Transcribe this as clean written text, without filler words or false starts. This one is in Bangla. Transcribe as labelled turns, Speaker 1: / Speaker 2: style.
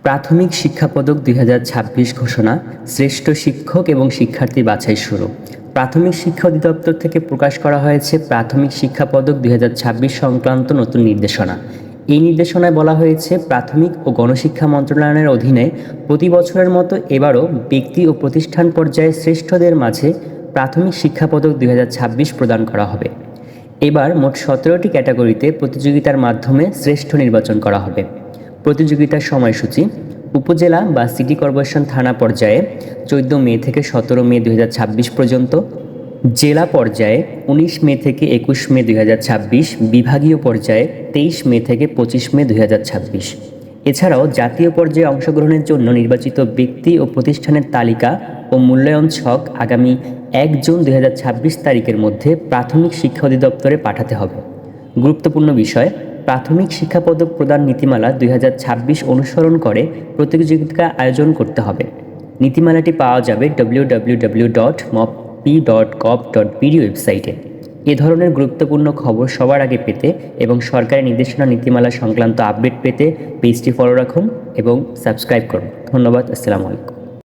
Speaker 1: প্রাথমিক শিক্ষা পদক 2026 ঘোষণা, শ্রেষ্ঠ শিক্ষক এবং শিক্ষার্থী বাছাই শুরু। প্রাথমিক শিক্ষা অধিদপ্তর থেকে প্রকাশ করা হয়েছে প্রাথমিক শিক্ষা পদক 2026 সংক্রান্ত নতুন নির্দেশনা। এই নির্দেশনায় বলা হয়েছে, প্রাথমিক ও গণশিক্ষা মন্ত্রণালয়ের অধীনে প্রতি বছরের মতো এবারও ব্যক্তি ও প্রতিষ্ঠান পর্যায়ে শ্রেষ্ঠদের মাঝে প্রাথমিক শিক্ষা পদক 2026 প্রদান করা হবে। এবার মোট 17টি ক্যাটাগরিতে প্রতিযোগিতার মাধ্যমে শ্রেষ্ঠ নির্বাচন করা হবে। প্রতিযোগিতার সময়সূচি: উপজেলা বা সিটি কর্পোরেশন থানা পর্যায়ে 14 মে থেকে 17 মে 2026 পর্যন্ত, জেলা পর্যায়ে 19 মে থেকে 21 মে 2026, বিভাগীয় পর্যায়ে 23 মে থেকে 25 মে 2026। এছাড়াও জাতীয় পর্যায়ে অংশগ্রহণের জন্য নির্বাচিত ব্যক্তি ও প্রতিষ্ঠানের তালিকা ও মূল্যায়ন ছক আগামী 1 জুন 2026 তারিখের মধ্যে প্রাথমিক শিক্ষা অধিদপ্তরে পাঠাতে হবে। গুরুত্বপূর্ণ বিষয়: প্রাথমিক শিক্ষা পদক প্রদান নীতিমালা 2026 অনুসরণ করে প্রতিযোগিতা আয়োজন করতে হবে। নীতিমালাটি পাওয়া যাবে www.moppi.gov.bd ওয়েবসাইটে। এ ধরনের গুরুত্বপূর্ণ খবর সবার আগে পেতে এবং সরকারি নির্দেশনা নীতিমালা সংক্রান্ত আপডেট পেতে পেজটি ফলো রাখুন এবং সাবস্ক্রাইব করুন। ধন্যবাদ। আসসালামু আলাইকুম।